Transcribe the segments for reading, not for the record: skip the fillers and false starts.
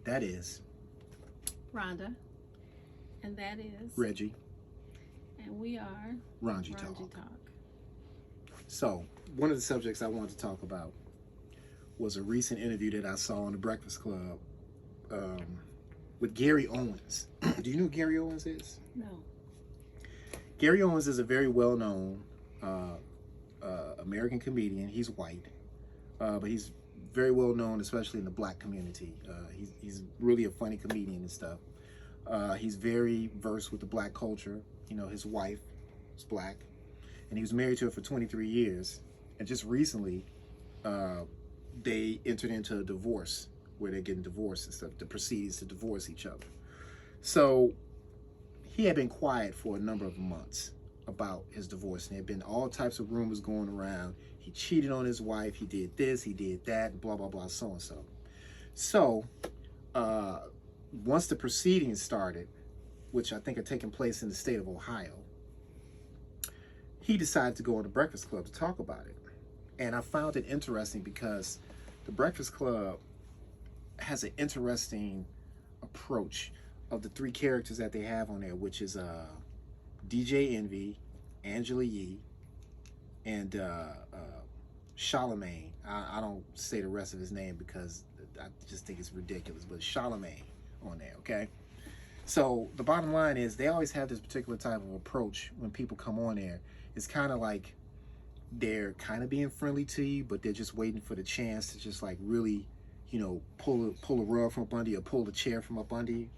That is Rhonda, and that is, Reggie and we are Ranji Ranji Talk. Talk. So, one of the subjects I wanted to talk about was a recent interview that I saw on the Breakfast Club um, with Gary Owens. Do you know who Gary Owens is? No. Gary Owens is a very well known American comedian. He's white, but he's very well known, especially in the black community. He's really a funny comedian and stuff. He's very versed with the black culture. You know, his wife is black, and he was married to her for 23 years. And just recently, they entered into a divorce where they're getting divorced and stuff, the proceedings to divorce each other. So he had been quiet for a number of months about his divorce, and there had been all types of rumors going around. He cheated on his wife, he did this, he did that, and blah, blah, blah, so and so. So, once the proceedings started, which I think are taking place in the state of Ohio, he decided to go on the Breakfast Club to talk about it. And I found it interesting because the Breakfast Club has an interesting approach of the three characters that they have on there, which is DJ Envy, Angela Yee, and Charlemagne. I don't say the rest of his name because I just think it's ridiculous, but Charlemagne on there, okay? So the bottom line is they always have this particular type of approach when people come on there. It's kind of like they're kind of being friendly to you, but they're just waiting for the chance to just like really, you know, pull a rug from up under you or pull the chair from up under you.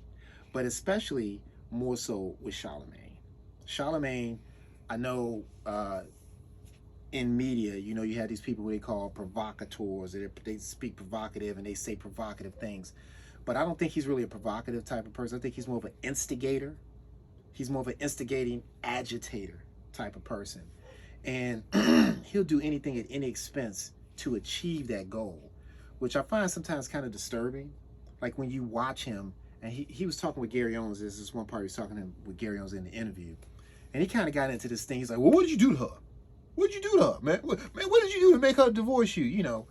But especially more so with Charlemagne. Charlemagne, I know in media, you know, you have these people who they call provocateurs. They speak provocative and they say provocative things. But I don't think he's really a provocative type of person. I think he's more of an instigator. He's more of an instigating agitator type of person. And he'll do anything at any expense to achieve that goal, which I find sometimes kind of disturbing. Like when you watch him, and he was talking with Gary Owens. There's this one part he was talking to him with Gary Owens in the interview. And he kind of got into this thing. He's like, well, what did you do to her? What did you do to her, man? What did you do to make her divorce you? You know,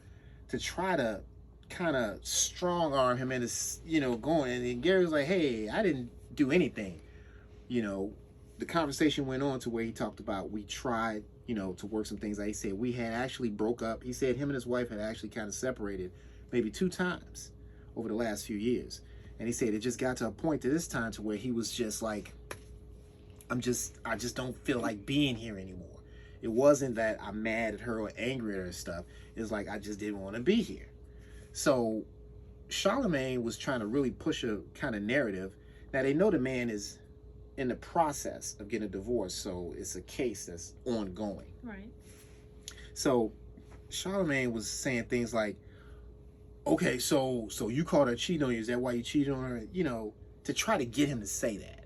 to try to kind of strong arm him into, you know, going. And then Gary was like, hey, I didn't do anything. You know, the conversation went on to where he talked about we tried, you know, to work some things out. He said we had actually broke up. He said him and his wife had actually kind of separated maybe 2 times over the last few years. And he said it just got to a point to this time to where he was just like, I just don't feel like being here anymore. It wasn't that I'm mad at her or angry at her and stuff. It's like I just didn't want to be here. So Charlemagne was trying to really push a kind of narrative. Now they know the man is in the process of getting a divorce, so it's a case that's ongoing. Right. So Charlemagne was saying things like, okay, so you called her cheating on you. Is that why you cheated on her? You know, to try to get him to say that.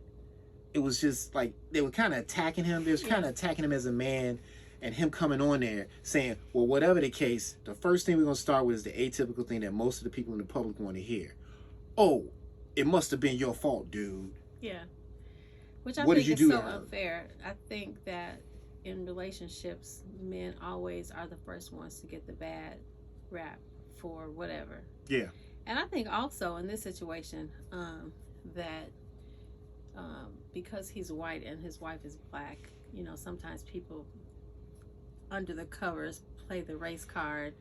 It was just like they were kind of attacking him. They was kind of attacking him as a man, and him coming on there saying, well, whatever the case, the first thing we're going to start with is the atypical thing that most of the people in the public want to hear. Oh, it must have been your fault, dude. Yeah. Which I What think did you is do so to her? unfair. I think that in relationships, men always are the first ones to get the bad rap for whatever. Yeah. And I think also in this situation, that because he's white and his wife is black, you know, sometimes people under the covers play the race card,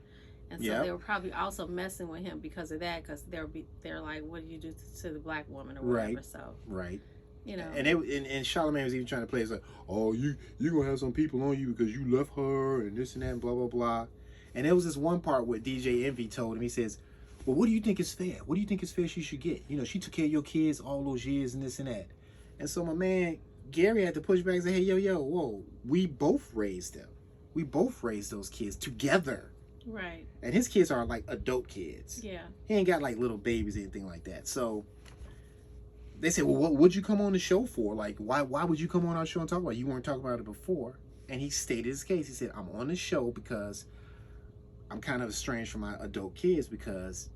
and so they were probably also messing with him because of that, because they're like, what did you do to the black woman or whatever? Right. So Right. you know, And Charlemagne was even trying to play as like, oh, you gonna have some people on you because you left her and this and that and blah blah blah. And there was this one part where DJ Envy told him, he says, well, what do you think is fair? What do you think is fair she should get? You know, she took care of your kids all those years and this and that. And so my man Gary had to push back and say, hey, yo, whoa, we both raised them. We both raised those kids together. right? And his kids are like adult kids. Yeah, He ain't got like little babies or anything like that. So they said, well, what would you come on the show for? Like, why would you come on our show and talk about it? You weren't talking about it before. And he stated his case. He said, I'm on the show because I'm kind of estranged from my adult kids because,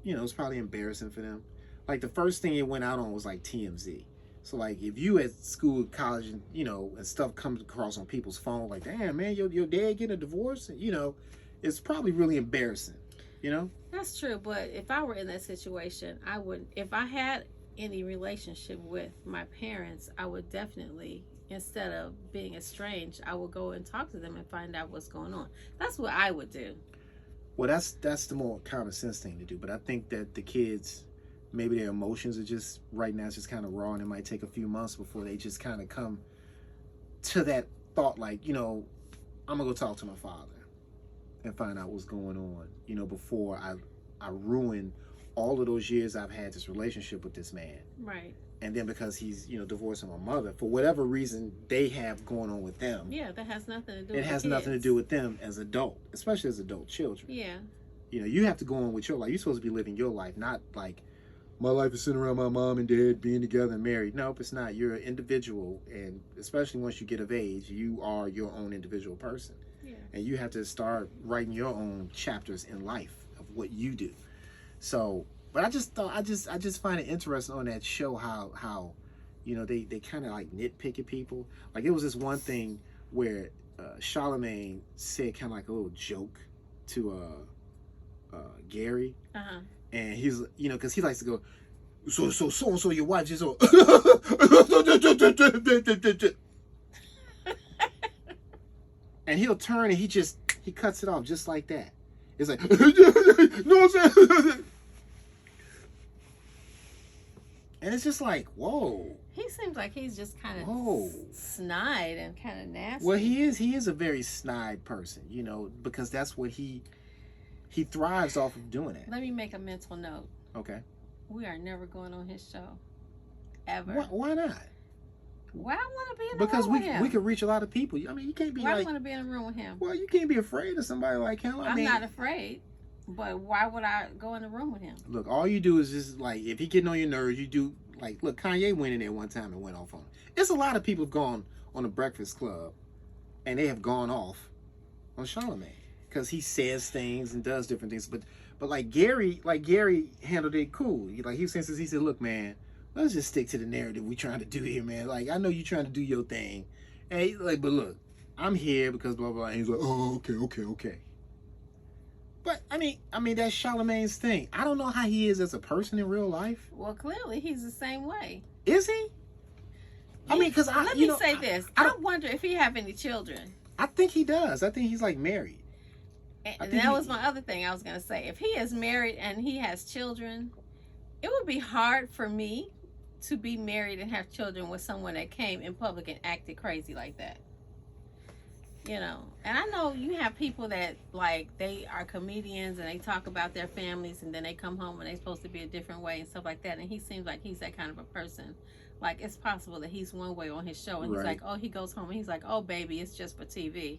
you know, it's probably embarrassing for them. Like the first thing it went out on was like TMZ. So like if you at school, college, and you know, and stuff comes across on people's phone, like, damn man, your dad getting a divorce, you know, it's probably really embarrassing. You know? That's true, but if I were in that situation, I would, if I had any relationship with my parents, I would definitely, instead of being estranged, I would go and talk to them and find out what's going on. That's what I would do. Well, that's the more common sense thing to do. But I think that the kids, maybe their emotions are just right now, it's just kind of raw, and it might take a few months before they just kind of come to that thought, like, you know, I'm gonna go talk to my father and find out what's going on, you know, before I ruin all of those years I've had this relationship with this man. Right. And then because he's, you know, divorcing my mother, for whatever reason they have going on with them, Yeah, that has nothing to do it with has the nothing to kids. do with them as adult, especially as adult children. Yeah. You know, you have to go on with your life. You're supposed to be living your life, not like my life is sitting around my mom and dad being together and married. Nope, it's not. You're an individual, and especially once you get of age, you are your own individual person. Yeah. And you have to start writing your own chapters in life of what you do. So, but I just thought, I just find it interesting on that show how you know, they kind of like nitpick at people. Like, it was this one thing where Charlemagne said kind of like a little joke to Gary, and he's, you know, because he likes to go, so your wife just so, and he'll turn and he cuts it off just like that. It's like, no, I'm and it's just like, whoa. He seems like he's just kind of Whoa. snide and kind of nasty. Well, he is a very snide person, you know, because that's what he thrives off of doing it. Let me make a mental note. Okay. We are never going on his show. Ever. Why not? Why I want to be in the Because room with him? we could reach a lot of people. I mean, you can't be Why I like, want to be in a room with him? well, you can't be afraid of somebody like him. I'm not afraid, but why would I go in the room with him? Look, all you do is just like, if he getting on your nerves, you do like, look, Kanye went in there one time and went off on him. It's a lot of people have gone on the Breakfast Club and they have gone off on Charlemagne because he says things and does different things. But like Gary handled it cool. Like, he said, look, man, let's just stick to the narrative we trying to do here, man. Like, I know you trying to do your thing. Hey, like, but look, I'm here because blah, blah, blah. And he's like, oh, okay. But I mean that's Charlemagne's thing. I don't know how he is as a person in real life. Well, clearly he's the same way. Is he? I mean, because let me say this. I wonder if he have any children. I think he does. I think he's like married. And that was my other thing I was going to say. If he is married and he has children, it would be hard for me to be married and have children with someone that came in public and acted crazy like that. You know, and I know you have people that, like, they are comedians and they talk about their families and then they come home and they're supposed to be a different way and stuff like that. And he seems like he's that kind of a person. Like, it's possible that he's one way on his show and he's like, oh, he goes home and he's like, oh, baby, it's just for TV.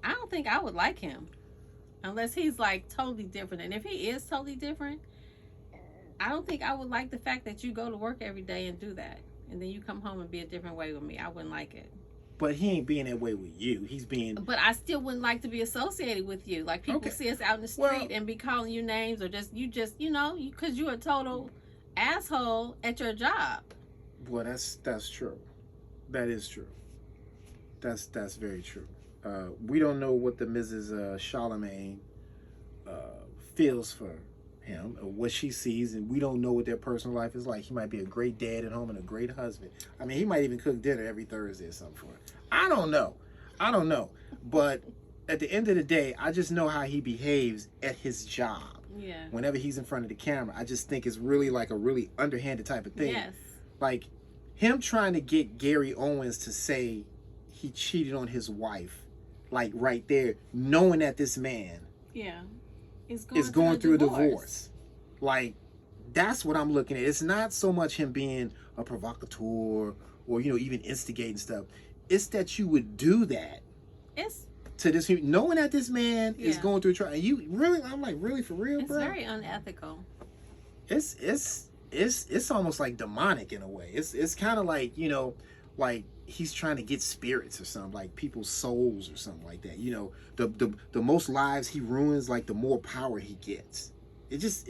I don't think I would like him unless he's like totally different. And if he is totally different, I don't think I would like the fact that you go to work every day and do that. And then you come home and be a different way with me. I wouldn't like it. But he ain't being that way with you. He's being... But I still wouldn't like to be associated with you. Like, people see us out in the street and be calling you names, or you know, because you're a total asshole at your job. Well, that's true. That is true. That's very true. We don't know what the Mrs. Charlemagne feels for him or what she sees, and we don't know what their personal life is like. He might be a great dad at home and a great husband. I mean, he might even cook dinner every Thursday or something for her. I don't know. But at the end of the day, I just know how he behaves at his job. Yeah. Whenever he's in front of the camera, I just think it's really like a really underhanded type of thing. Yes. Like, him trying to get Gary Owens to say he cheated on his wife, like right there, knowing that this man is going through a divorce. Like, that's what I'm looking at. It's not so much him being a provocateur or, you know, even instigating stuff. It's that you would do that. To this, knowing that this man is going through a trial. And you really, I'm like, really, for real, bro? It's very unethical. It's almost like demonic in a way. It's kind of like, you know, like he's trying to get spirits or something, like people's souls or something like that. You know, the most lives he ruins, like the more power he gets. It's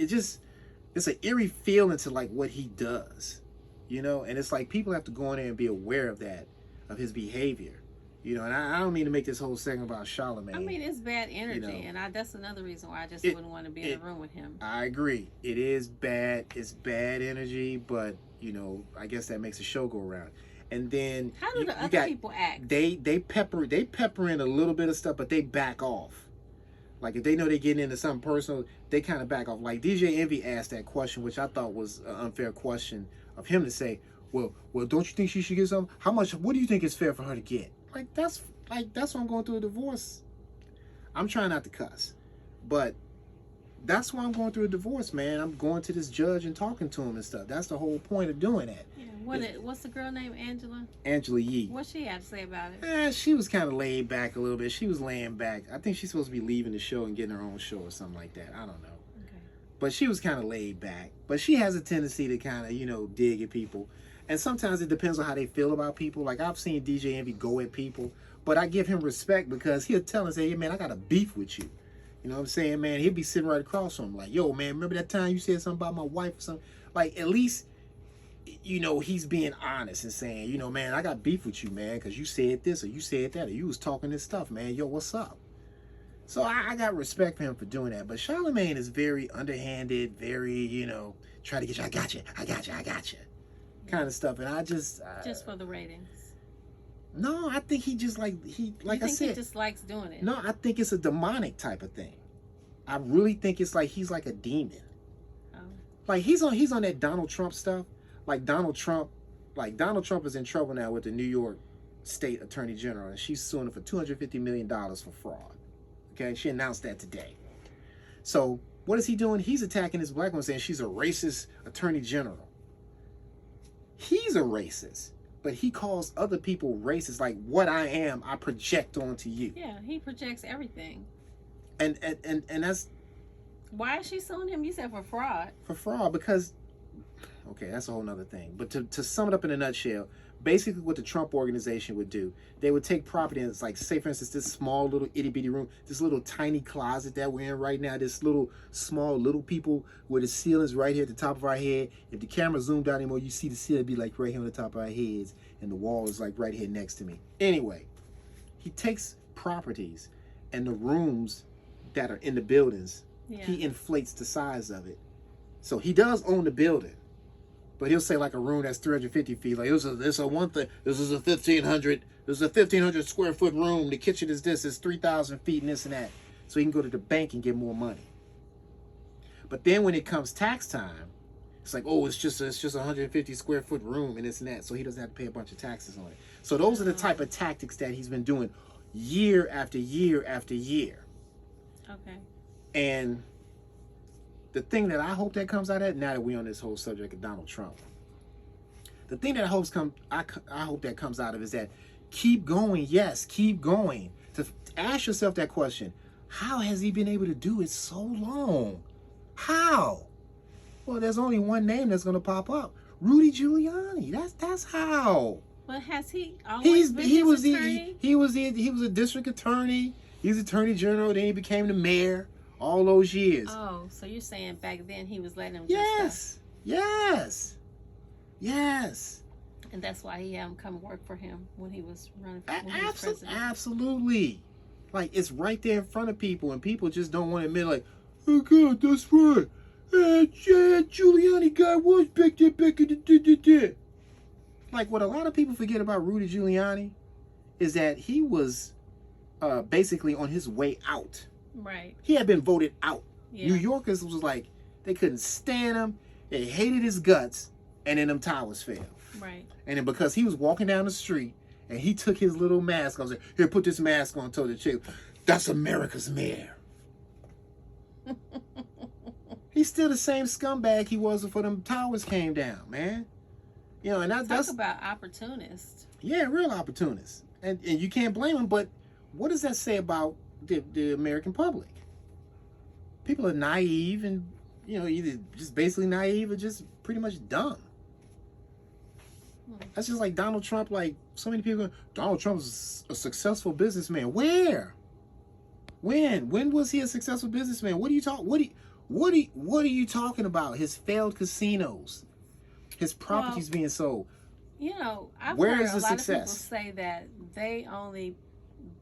an eerie feeling to like what he does, you know. And it's like people have to go in there and be aware of that, of his behavior, You know, and I don't mean to make this whole segment about Charlamagne. I mean, it's bad energy, know, and that's another reason why I just it- wouldn't want to be in a room with him. I agree. It is bad. It's bad energy, but you know, I guess that makes the show go around. And then How do the other people act? They pepper in a little bit of stuff, but they back off. Like if they know they're getting into something personal, they kind of back off. Like DJ Envy asked that question, which I thought was an unfair question of him to say, well, don't you think she should get something? How much? What do you think is fair for her to get? That's why I'm going through a divorce. I'm trying not to cuss, but that's why I'm going through a divorce, man. I'm going to this judge and talking to him and stuff. That's the whole point of doing that. Yeah. What's the girl named Angela? Angela Yee. What she had to say about it? She was kind of laid back a little bit. She was laying back. I think she's supposed to be leaving the show and getting her own show or something like that. I don't know. Okay. But she was kind of laid back. But she has a tendency to kind of, you know, dig at people. And sometimes it depends on how they feel about people. Like I've seen DJ Envy go at people, but I give him respect because he'll tell us, hey, man, I got a beef with you. You know what I'm saying, man? He'll be sitting right across from him like, yo, man, remember that time you said something about my wife or something? Like, at least, you know, he's being honest and saying, you know, man, I got beef with you, man, because you said this or you said that or you was talking this stuff, man. Yo, what's up? So I got respect for him for doing that. But Charlamagne is very underhanded, very, you know, try to get you, I got you kind of stuff. And I just for the ratings. No, I think he just like I said, he just likes doing it. No, I think it's a demonic type of thing. I really think it's like he's like a demon. Oh. Like he's on that Donald Trump stuff. Like Donald Trump is in trouble now with the New York State Attorney General, and she's suing him for $250 million for fraud. Okay, she announced that today. So what is he doing? He's attacking this black woman, saying she's a racist Attorney General. He's a racist. But he calls other people racist. Like what I am, I project onto you. Yeah, he projects everything. And that's why is she suing him? You said for fraud. For fraud, because okay, that's a whole nother thing. But to sum it up in a nutshell, basically what the Trump organization would do, they would take property and it's like, say for instance, this small little itty bitty room, this little tiny closet that we're in right now, this little small little people where the ceiling's right here at the top of our head. If the camera zoomed out anymore, you see the ceiling be like right here on the top of our heads and the wall is like right here next to me. Anyway, he takes properties and the rooms that are in the buildings, he inflates the size of it. So he does own the building. But he'll say like a room that's 350 feet. Like this is a 1,500 square foot room. The kitchen is this. It's 3,000 feet and this and that. So he can go to the bank and get more money. But then when it comes tax time, it's like, oh, it's just a 150 square foot room and this and that. So he doesn't have to pay a bunch of taxes on it. So those are the type of tactics that he's been doing year after year after year. Okay. And the thing that I hope that comes out of that, now that we're on this whole subject of Donald Trump, the thing that I hope that comes out of is that keep going, yes, keep going. To ask yourself that question, how has he been able to do it so long? How? Well, there's only one name that's going to pop up. Rudy Giuliani. That's how. But has he always been his attorney? He was a district attorney. He was attorney general. Then he became the mayor. All those years. Oh, so you're saying back then he was letting him Yes. Yes. And that's why he had him come work for him when he was running for president. Absolutely. Like it's right there in front of people and people just don't want to admit like, oh God, that's right. Giuliani guy was back there. Like what a lot of people forget about Rudy Giuliani is that he was basically on his way out. Right. He had been voted out. Yeah. New Yorkers was like, they couldn't stand him. They hated his guts. And then them towers fell. Right. And then because he was walking down the street and he took his little mask, I was like, here, put this mask on, told the chick, that's America's mayor. He's still the same scumbag he was before them towers came down, man. You know, and that's about opportunists. Yeah, real opportunists. And you can't blame him, but what does that say about the American public? People are naive and, you know, either just basically naive or just pretty much dumb. That's just like Donald Trump. Like so many people, Donald Trump's a successful businessman. Where? When was he a successful businessman? What are you talking about? His failed casinos, his properties being sold. You know, I've Where heard is a the lot of people success? say that they only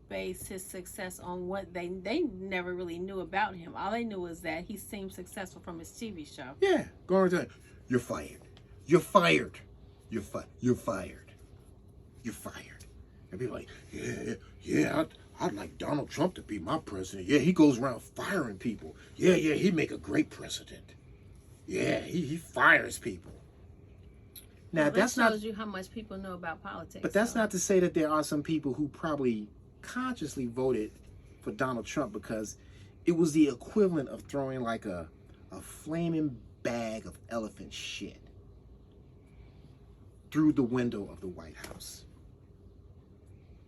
base his success on what they never really knew about him. All they knew was that he seemed successful from his TV show. Yeah, going to you're fired. You're fired. You're fired. You're fired. And people like, yeah, I'd like Donald Trump to be my president. Yeah, he goes around firing people. Yeah, he'd make a great president. Yeah, he fires people. Now, Well, that's that shows not, you how much people know about politics. but that's so. not to say that there are some people who probably consciously voted for Donald Trump because it was the equivalent of throwing like a flaming bag of elephant shit through the window of the White House.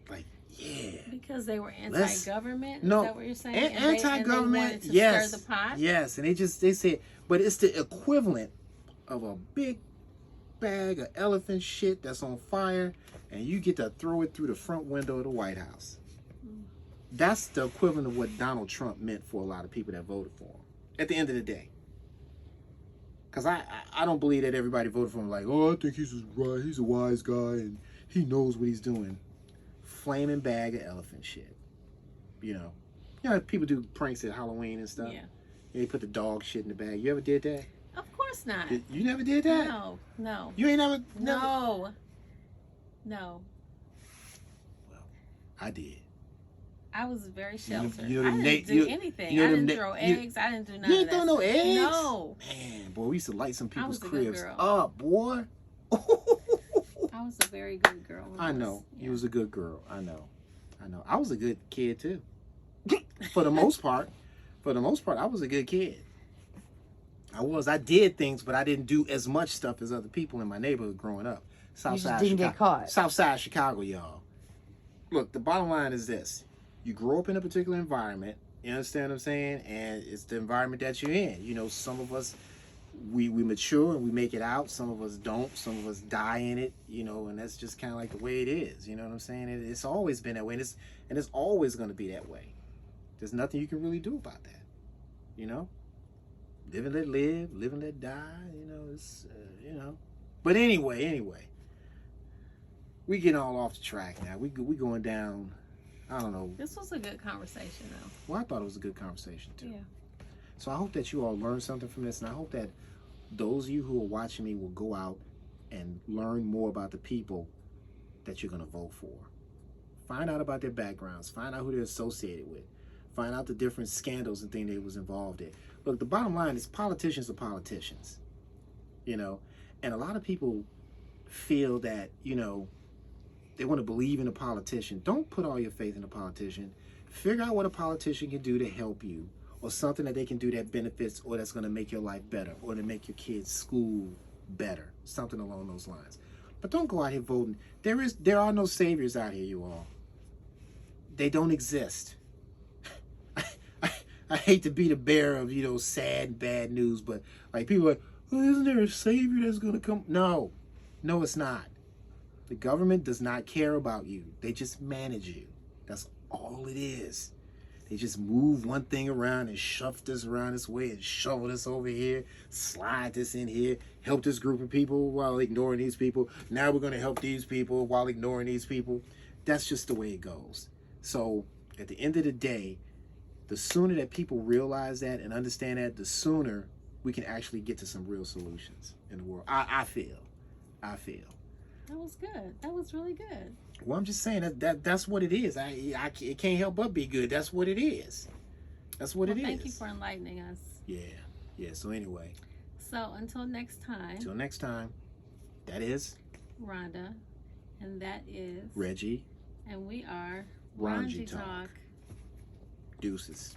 Like, yeah. Because they were Let's- anti-government? No, Is that what you're saying? anti-government, and they wanted to yes, stir the pot? yes, and they said, but it's the equivalent of a big bag of elephant shit that's on fire, and you get to throw it through the front window of the White House. That's the equivalent of what Donald Trump meant for a lot of people that voted for him. At the end of the day, because I don't believe that everybody voted for him like, oh, I think he's a wise guy and he knows what he's doing. Flaming bag of elephant shit. You know, people do pranks at Halloween and stuff. Yeah. They put the dog shit in the bag. You ever did that? Of course not. You never did that? No. You ain't never? No. Well, I did. I was very sheltered. you know I them didn't na- do you- anything. you know I them didn't na- throw you- eggs. I didn't do none You of ain't that throw no stuff. eggs? No. Man, boy, we used to light some people's was a good cribs girl. up, boy. I was a very good girl. when I was- know. yeah. You was a good girl. I know. I was a good kid too. For the most part. I was a good kid. I did things, but I didn't do as much stuff as other people in my neighborhood growing up. You just didn't get caught. Southside Chicago, y'all. Look, the bottom line is this. You grow up in a particular environment, you understand what I'm saying? And it's the environment that you're in. You know, some of us, we mature and we make it out. Some of us don't. Some of us die in it, you know, and that's just kind of like the way it is. You know what I'm saying? It's always been that way, and it's always going to be that way. There's nothing you can really do about that, you know? Live and let live, live and let die, you know, it's, you know. But anyway, we getting all off the track now. We going down, I don't know. This was a good conversation, though. Well, I thought it was a good conversation, too. Yeah. So I hope that you all learned something from this, and I hope that those of you who are watching me will go out and learn more about the people that you're going to vote for. Find out about their backgrounds. Find out who they're associated with. Find out the different scandals and things they was involved in. Look, the bottom line is politicians are politicians, you know, and a lot of people feel that, you know, they want to believe in a politician. Don't put all your faith in a politician. Figure out what a politician can do to help you, or something that they can do that benefits or that's going to make your life better, or to make your kids' school better, something along those lines. But don't go out here voting. There are no saviors out here, you all. They don't exist. I hate to be the bearer of, you know, sad, bad news, but like people are like, oh, isn't there a savior that's going to come? No, it's not. The government does not care about you. They just manage you. That's all it is. They just move one thing around and shove this around this way and shovel this over here, slide this in here, help this group of people while ignoring these people. Now we're going to help these people while ignoring these people. That's just the way it goes. So at the end of the day, the sooner that people realize that and understand that, the sooner we can actually get to some real solutions in the world. I feel. That was good. That was really good. Well, I'm just saying that's what it is. It can't help but be good. That's what it is. That's what it is. Thank you for enlightening us. Yeah. So anyway. So until next time. Till next time. That is Rhonda, and that is Reggie. and we are Ranji Ranji Talk. Talk. Deuces.